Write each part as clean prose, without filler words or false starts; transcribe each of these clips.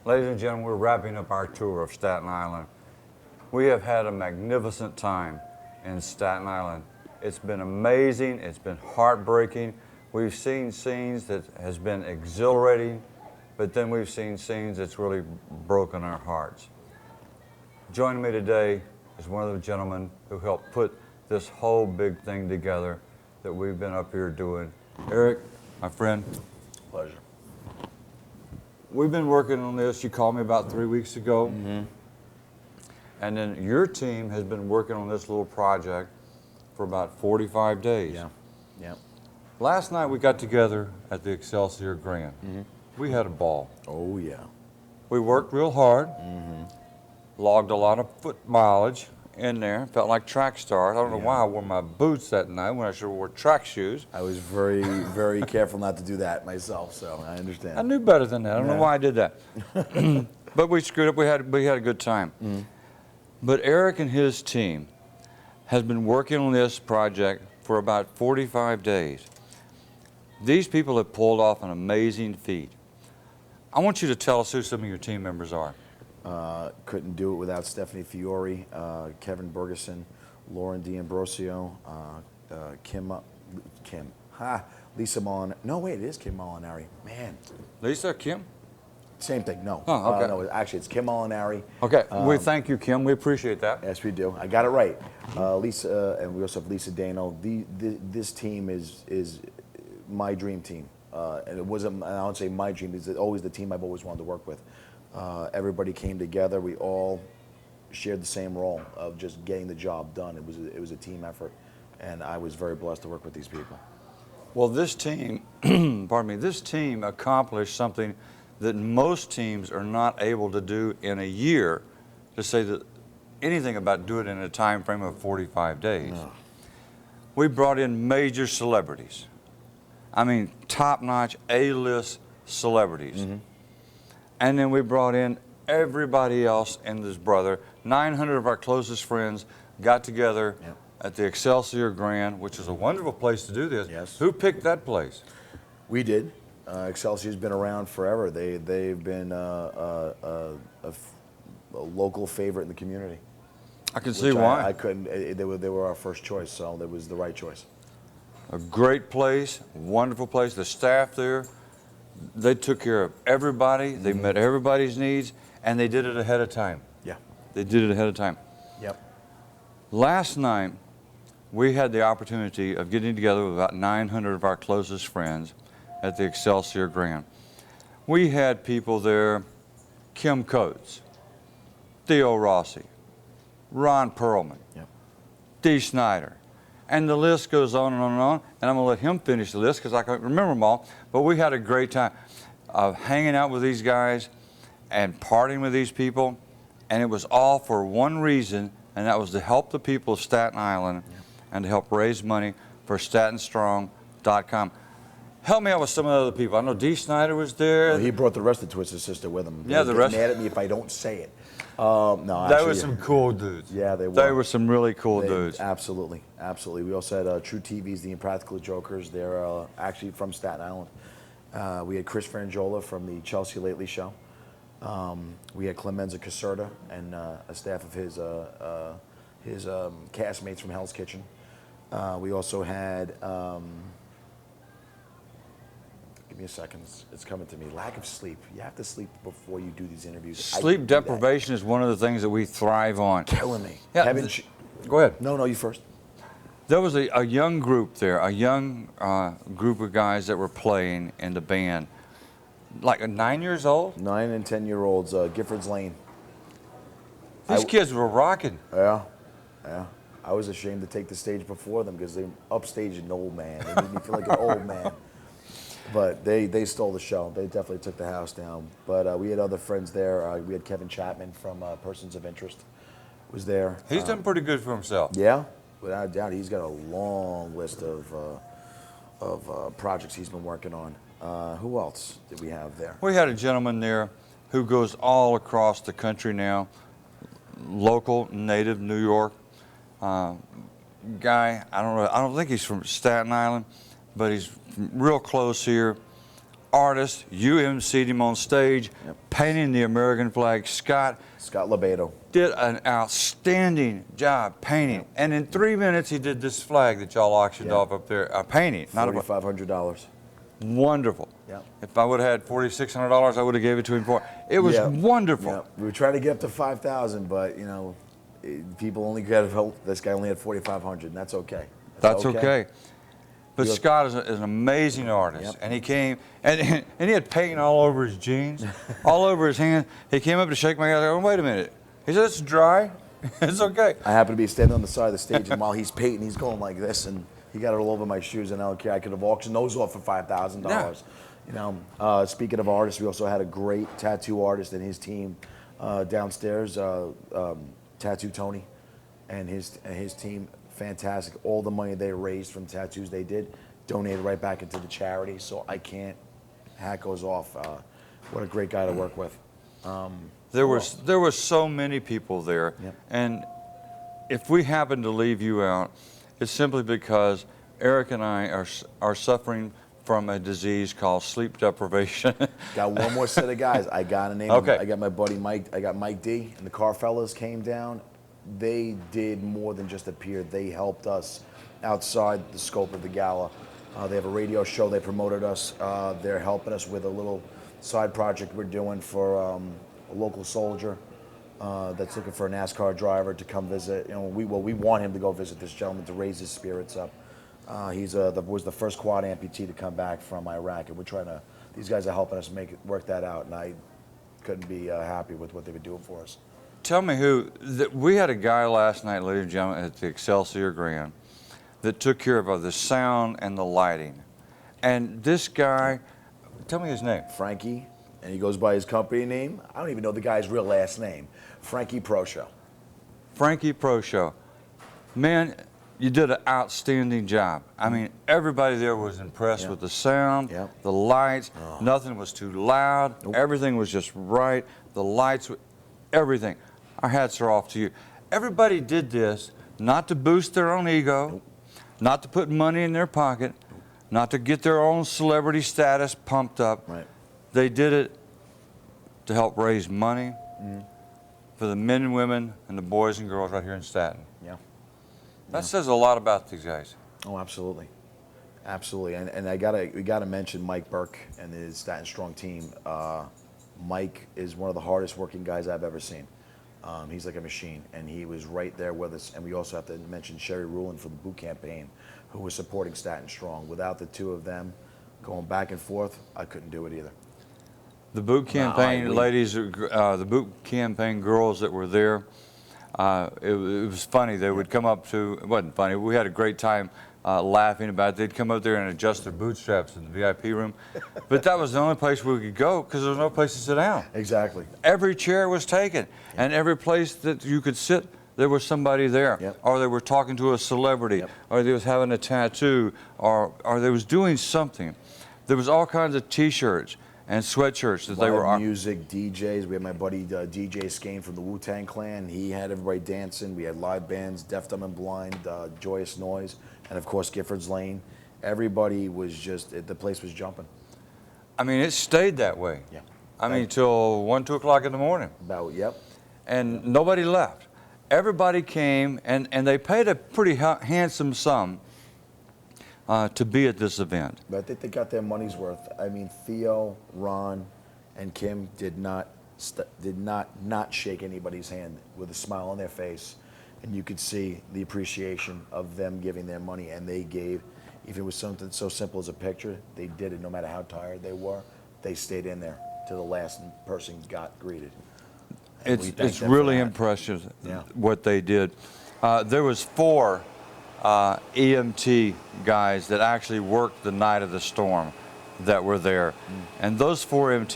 Ladies and gentlemen, we're wrapping up our tour of Staten Island. We have had a magnificent time in Staten Island. It's been amazing, it's been heartbreaking. We've seen scenes that has been exhilarating, but then we've seen scenes that's really broken our hearts. Joining me today is one of the gentlemen who helped put this whole big thing together that we've been up here doing. Eric, my friend. Pleasure. We've been working on this. You called me about 3 weeks ago. Mm-hmm. And then your team has been working on this little project for about 45 days. Yeah. Yeah. Last night we got together at the Excelsior Grand. Mm-hmm. We had a ball. Oh, yeah. We worked real hard, Mm-hmm. logged a lot of foot mileage in there, felt like track stars. I don't know Yeah. why I wore my boots that night when I should have wore track shoes. I was very, very careful not to do that myself, so I understand. I knew better than that. I don't know Yeah. why I did that. But we screwed up. We had a good time. Mm-hmm. But Eric and his team has been working on this project for about 45 days. These people have pulled off an amazing feat. I want you to tell us who some of your team members are. Couldn't do it without Stephanie Fiore, Kevin Bergeson, Lauren D'Ambrosio, Lisa Molinari. No, wait, it is Kim Molinari. Man, Lisa, Kim? same thing. No, Oh, okay. no, actually, it's Kim Molinari. Okay, we thank you, Kim. We appreciate that. Yes, we do. I got it right. Lisa, and we also have Lisa Dano. This team is my dream team, and it wasn't. I don't say my dream. It's always the team I've always wanted to work with. Everybody came together. We all shared the same role of just getting the job done. It was a team effort, and I was very blessed to work with these people. Well, this team, pardon me, this team accomplished something that most teams are not able to do in a year, to say that anything about do it in a time frame of 45 days. No. We brought in major celebrities. I mean, top-notch A-list celebrities. Mm-hmm. And then we brought in everybody else and his brother. 900 of our closest friends got together Yep. at the Excelsior Grand, which is a wonderful place to do this. Yes. Who picked that place? We did. Excelsior's been around forever. They've been a local favorite in the community. I can see Which why. I couldn't. They were our first choice, so that was the right choice. A great place, wonderful place. The staff there, they took care of everybody. They met everybody's needs, and they did it ahead of time. Yeah. They did it ahead of time. Yep. Last night, we had the opportunity of getting together with about 900 of our closest friends at the Excelsior Grand. We had people there, Kim Coates, Theo Rossi, Ron Perlman, Yep. Dee Snyder, and the list goes on and on and on, and I'm gonna let him finish the list because I can't remember them all, but we had a great time of hanging out with these guys and partying with these people, and it was all for one reason, and that was to help the people of Staten Island and to help raise money for StatenStrong.com. Help me out with some of the other people. I know Dee Snyder was there. Well, he brought the rest of Twisted Sister with him. Yeah, They'll the get rest- mad at me if I don't say it. No, They actually, were some cool dudes. Yeah, they were. They were some really cool They- dudes. Absolutely, absolutely. We also had True TV's The Impractical Jokers. They're actually from Staten Island. We had Chris Frangiola from the Chelsea Lately Show. We had Clemenza Caserta and a staff of his castmates from Hell's Kitchen. We also had. Give me a second. It's coming to me. Lack of sleep. You have to sleep before you do these interviews. I Sleep didn't do that. deprivation is one of the things that we thrive on. Killing me. Yeah, Kevin, Go ahead. no, you first. There was a young group there, a young group of guys that were playing in the band, like 9 years old. 9 and 10-year-olds, Giffords Lane. These kids were rocking. Yeah, yeah. I was ashamed to take the stage before them because they upstaged an old man. They made me feel like an old man. But they stole the show. They definitely took the house down. But we had other friends there. We had Kevin Chapman from Persons of Interest was there. He's done pretty good for himself. Yeah, without a doubt. He's got a long list of projects he's been working on. Who else did we have there? We had a gentleman there who goes all across the country now, local, native New York guy. I don't think he's from Staten Island, but he's real close here. artist. You emceed him on stage, painting the American flag. Scott Lebedo did an outstanding job painting. And in 3 minutes, he did this flag that y'all auctioned off up there. Painting, not a $4,500. wonderful. Yeah. If I would have had $4,600, I would have gave it to him for. It was wonderful. Yeah. We were trying to get up to 5,000, but you know, people only got help. This guy only had 4,500, and that's okay. That's okay. But Scott is an amazing artist, and he came and he had paint all over his jeans, all over his hands. He came up to shake my hand. I go, wait a minute. He said, "It's dry. It's okay." I happened to be standing on the side of the stage, and while he's painting, he's going like this, and he got it all over my shoes. And I don't care. I could have auctioned those off for $5,000. You know. Speaking of artists, we also had a great tattoo artist and his team downstairs, Tattoo Tony, and his team. Fantastic. All the money they raised from tattoos they did, donated right back into the charity. So I can't. Hat goes off. What a great guy to work with. There were so many people there, and if we happen to leave you out, it's simply because Eric and I are suffering from a disease called sleep deprivation. Got one more set of guys. I got a name. Okay. I got my buddy Mike. I got Mike D. And the car fellas came down. They did more than just appear. They helped us outside the scope of the gala. They have a radio show. They promoted us. They're helping us with a little side project we're doing for a local soldier that's looking for a NASCAR driver to come visit. You know, we want him to go visit this gentleman to raise his spirits up. He's was the first quad amputee to come back from Iraq, and we're trying to. These guys are helping us work that out, and I couldn't be happy with what they've been doing for us. Tell me we had a guy last night, ladies and gentlemen, at the Excelsior Grand that took care of the sound and the lighting. And this guy, tell me his name. Frankie, and he goes by his company name. I don't even know the guy's real last name. Frankie Pro Show. Frankie Pro Show. Man, you did an outstanding job. I mean, everybody there was impressed with the sound, the lights. Nothing was too loud. Everything was just right. The lights, everything. Our hats are off to you. Everybody did this not to boost their own ego, not to put money in their pocket, not to get their own celebrity status pumped up. Right. They did it to help raise money for the men and women and the boys and girls right here in Staten. Yeah. That says a lot about these guys. Oh, absolutely. Absolutely. And we gotta mention Mike Burke and his Staten Strong team. Mike is one of the hardest working guys I've ever seen. He's like a machine, and he was right there with us. And we also have to mention Sherry Rulin from the boot campaign, who was supporting Staten Strong. Without the two of them going back and forth, I couldn't do it either. The boot campaign ladies, the boot campaign girls that were there, it was funny. They would come up to, it wasn't funny, we had a great time laughing about it. They'd come up there and adjust their bootstraps in the VIP room. But that was the only place we could go because there was no place to sit down. Exactly. Every chair was taken, and every place that you could sit, there was somebody there. Or they were talking to a celebrity, or they was having a tattoo, or they was doing something. There was all kinds of T-shirts and sweatshirts that they were music, DJs. We had my buddy DJ Skane from the Wu-Tang Clan. He had everybody dancing. We had live bands, Deaf, Dumb and Blind, Joyous Noise, and of course Giffords Lane. Everybody was just, the place was jumping. I mean, it stayed that way. Yeah. I mean, till 1, 2 o'clock in the morning. About, And nobody left. Everybody came, and they paid a pretty handsome sum to be at this event. But I think they got their money's worth. I mean, Theo, Ron, and Kim did not shake anybody's hand with a smile on their face, and you could see the appreciation of them giving their money. And they gave, if it was something so simple as a picture, they did it. No matter how tired they were, they stayed in there till the last person got greeted. And it's really impressive what they did. There was 4 EMT guys that actually worked the night of the storm that were there. And those 4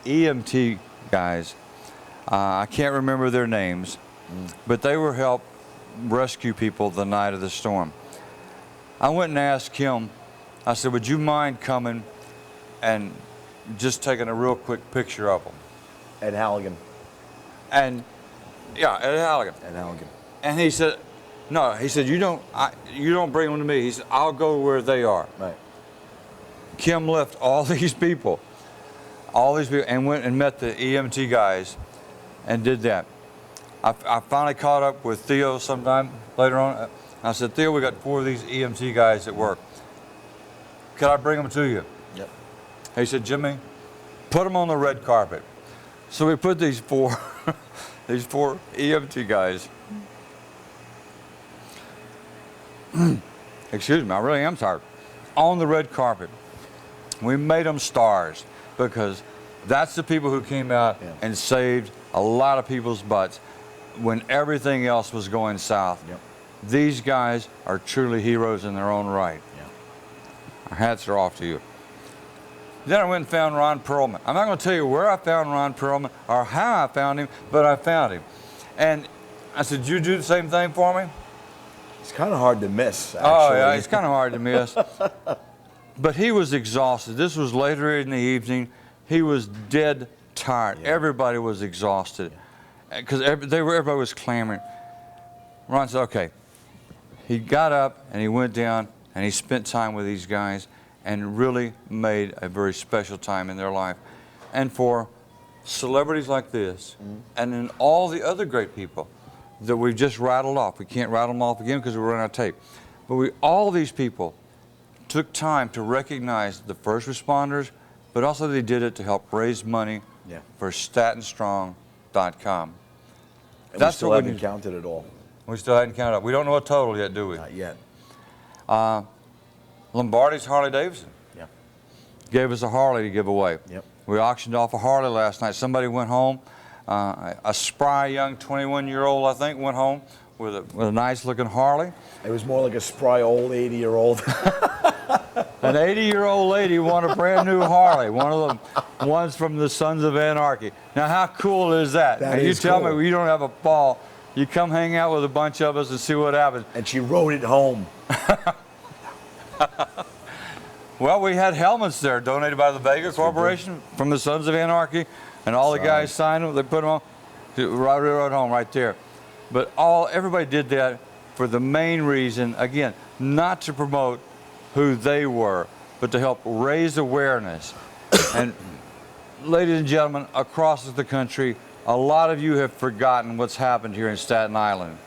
EMT guys, I can't remember their names, but they were help rescue people the night of the storm. I went and asked Kim, I said, would you mind coming and just taking a real quick picture of them? Ed Halligan. And, yeah, Ed Halligan. Ed Halligan. And he said, no, he said, you don't bring them to me. He said, I'll go where they are. Right. Kim left all these people, and went and met the EMT guys and did that. I finally caught up with Theo sometime later on. I said, Theo, we got 4 of these EMT guys at work. Could I bring them to you? Yep. He said, Jimmy, put them on the red carpet. So we put these 4, these 4 EMT guys. Excuse me, I really am tired. On the red carpet. We made them stars because that's the people who came out and saved a lot of people's butts when everything else was going south. Yep. These guys are truly heroes in their own right. Yep. Our hats are off to you. Then I went and found Ron Perlman. I'm not going to tell you where I found Ron Perlman or how I found him, but I found him. And I said, did you do the same thing for me? It's kind of hard to miss, actually. Oh, yeah, it's kind of hard to miss. But he was exhausted. This was later in the evening. He was dead tired. Yeah. Everybody was exhausted because everybody was clamoring. Ron said, okay. He got up and he went down and he spent time with these guys and really made a very special time in their life. And for celebrities like this, and then all the other great people that we've just rattled off, we can't rattle them off again because we're running out of tape, but all these people took time to recognize the first responders, but also they did it to help raise money for StatenStrong.com. That's we still haven't counted it all. We still haven't counted up. We don't know a total yet, do we? Not yet. Lombardi's Harley Davidson gave us a Harley to give away. Yep. We auctioned off a Harley last night. Somebody went home, a spry young 21-year-old, I think, went home with a nice-looking Harley. It was more like a spry old 80-year-old. An 80-year-old lady won a brand new Harley, one of the ones from the Sons of Anarchy. Now, how cool is that? That you is tell cool. me you don't have a ball, you come hang out with a bunch of us and see what happens. And she rode it home. Well, we had helmets there donated by the Vega Corporation from the Sons of Anarchy, and all the guys signed them. They put them on, rode home right there. But everybody did that for the main reason, again, not to promote who they were, but to help raise awareness. And ladies and gentlemen, across the country, a lot of you have forgotten what's happened here in Staten Island.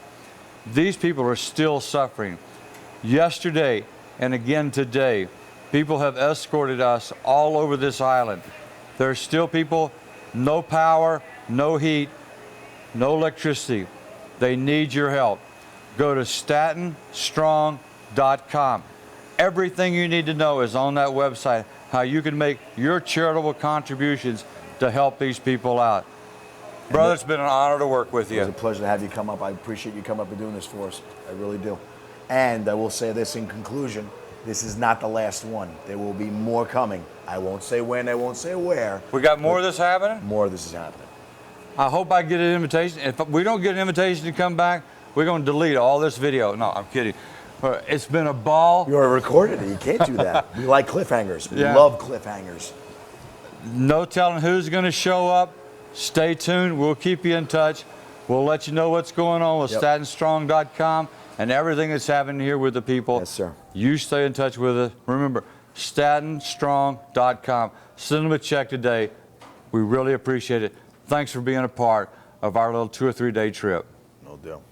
These people are still suffering. Yesterday and again today, people have escorted us all over this island. There are still people, no power, no heat, no electricity. They need your help. Go to StatenStrong.com. Everything you need to know is on that website, how you can make your charitable contributions to help these people out. Brother, it's been an honor to work with you. It was a pleasure to have you come up. I appreciate you coming up and doing this for us. I really do. And I will say this in conclusion, this is not the last one. There will be more coming. I won't say when, I won't say where. We got more of this happening? More of this is happening. I hope I get an invitation. If we don't get an invitation to come back, we're going to delete all this video. No, I'm kidding. It's been a ball. You already recorded it. You can't do that. We like cliffhangers. We love cliffhangers. No telling who's going to show up. Stay tuned. We'll keep you in touch. We'll let you know what's going on with StatenStrong.com and everything that's happening here with the people. Yes, sir. You stay in touch with us. Remember, StatenStrong.com. Send them a check today. We really appreciate it. Thanks for being a part of our little 2 or 3 day trip. No deal.